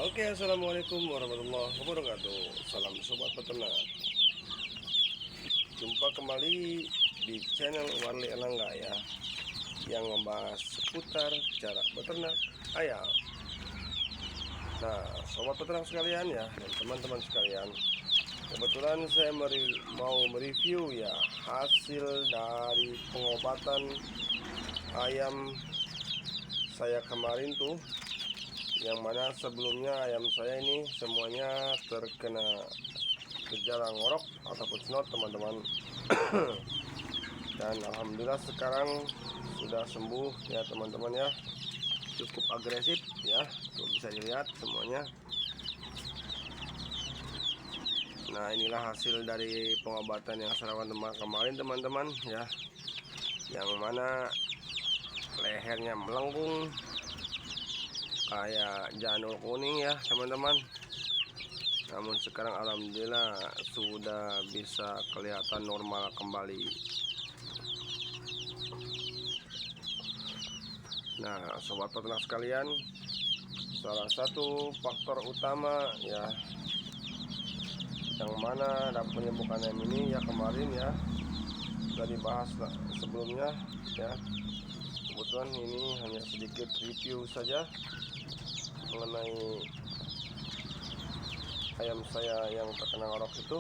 Oke, assalamualaikum warahmatullahi wabarakatuh. Salam sobat peternak. Jumpa kembali di channel Warli Elangga ya, yang membahas seputar cara beternak ayam. Nah, sobat peternak sekalian ya, dan teman-teman sekalian, kebetulan saya mau mereview ya hasil dari pengobatan ayam saya kemarin tuh, yang mana sebelumnya ayam saya ini semuanya terkena gejala ngorok ataupun snot teman-teman. Dan alhamdulillah sekarang sudah sembuh ya teman-teman ya, cukup agresif ya, tuh bisa dilihat semuanya. Nah, inilah hasil dari pengobatan yang saya lakukan kemarin teman-teman ya, yang mana lehernya melengkung kayak janur kuning ya teman-teman. Namun sekarang alhamdulillah sudah bisa kelihatan normal kembali. Nah, sobat peternak sekalian, salah satu faktor utama ya, yang mana ada penyembuhan ayam ini ya kemarin ya sudah dibahas sebelumnya ya. Kebetulan ini hanya sedikit review saja mengenai ayam saya yang terkena ngorok itu.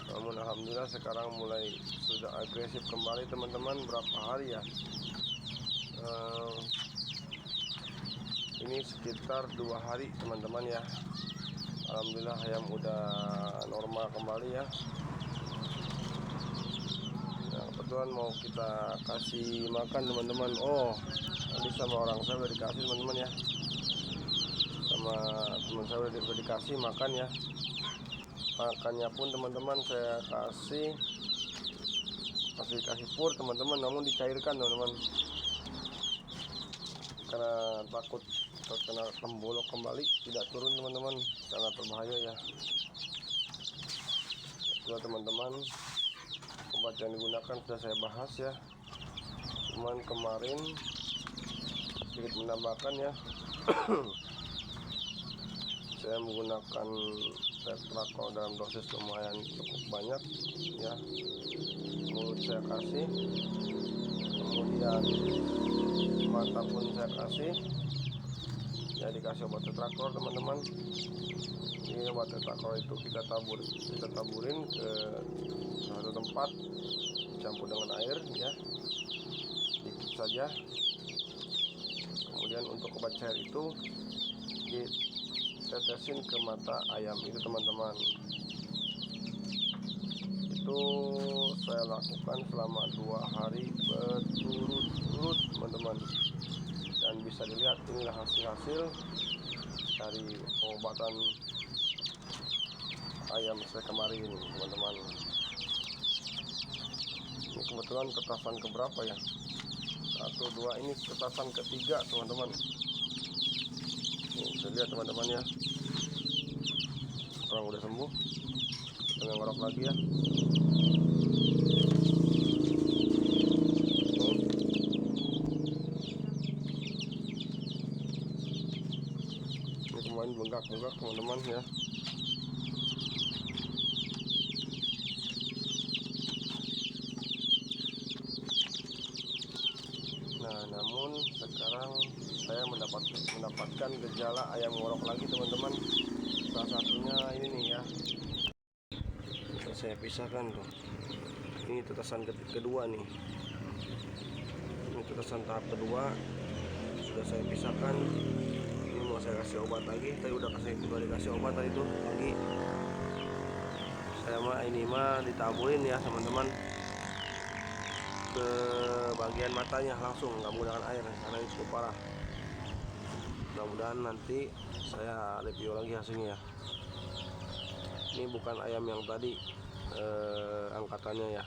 Namun alhamdulillah sekarang mulai sudah agresif kembali teman-teman. Berapa hari ya, ini sekitar 2 hari teman-teman ya. Alhamdulillah ayam udah normal kembali ya. Nah, kebetulan mau kita kasih makan teman-teman. Oh, tadi sama orang saya udah dikasih teman-teman ya, sama teman saya udah dikasih makan ya. Makannya pun teman-teman saya kasih pur teman-teman, namun dicairkan teman-teman, karena takut terkena tembolok kembali, tidak turun teman-teman, sangat berbahaya ya. Itulah teman-teman, obat yang digunakan sudah saya bahas ya, cuman kemarin sedikit menambahkan ya. Saya menggunakan tetraco dalam dosis lumayan cukup banyak ya, mulut saya kasih, kemudian mata pun saya kasih ya, dikasih obat tetraco teman-teman. Ini obat tetraco itu kita taburin ke satu tempat, dicampur dengan air ya, sedikit saja. Kemudian untuk obat cair itu ditetesin ke mata ayam itu teman-teman. Itu saya lakukan selama 2 hari berturut-turut teman-teman, dan bisa dilihat inilah hasil dari pengobatan ayam saya kemarin teman-teman. Ini kebetulan tetasan keberapa ya, 1, 2, ini tetasan ketiga teman-teman. Nih, bisa lihat teman-teman ya, orang udah sembuh, jangan ngorok lagi ya. Ini kemarin bengkak teman-teman ya. Nah, namun sekarang saya mendapatkan gejala ayam ngorok lagi teman-teman. Salah satunya ini nih ya, saya pisahkan tuh. Ini tetasan kedua nih. Ini tetasan tahap kedua sudah saya pisahkan. Ini mau saya kasih obat lagi. Tadi udah dikasih obat tadi tuh lagi. Saya ini ditaburin ya teman-teman ke bagian matanya langsung, nggak menggunakan air karena ini cukup parah. Mudah-mudahan nanti saya review lagi hasilnya ya. Ini bukan ayam yang tadi angkatannya ya,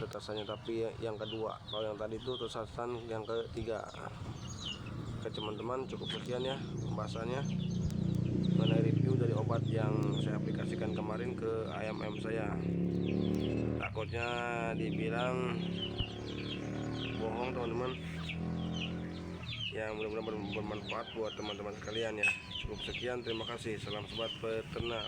tetasannya, tapi yang kedua. Kalau yang tadi itu tetasan yang ketiga. Oke teman-teman, cukup sekian ya pembahasannya mengenai review dari obat yang saya aplikasikan kemarin ke ayam-ayam saya. Takutnya dibilang bohong teman-teman. yang mudah-mudahan bermanfaat buat teman-teman sekalian ya. Cukup sekian, terima kasih. Salam sobat peternak.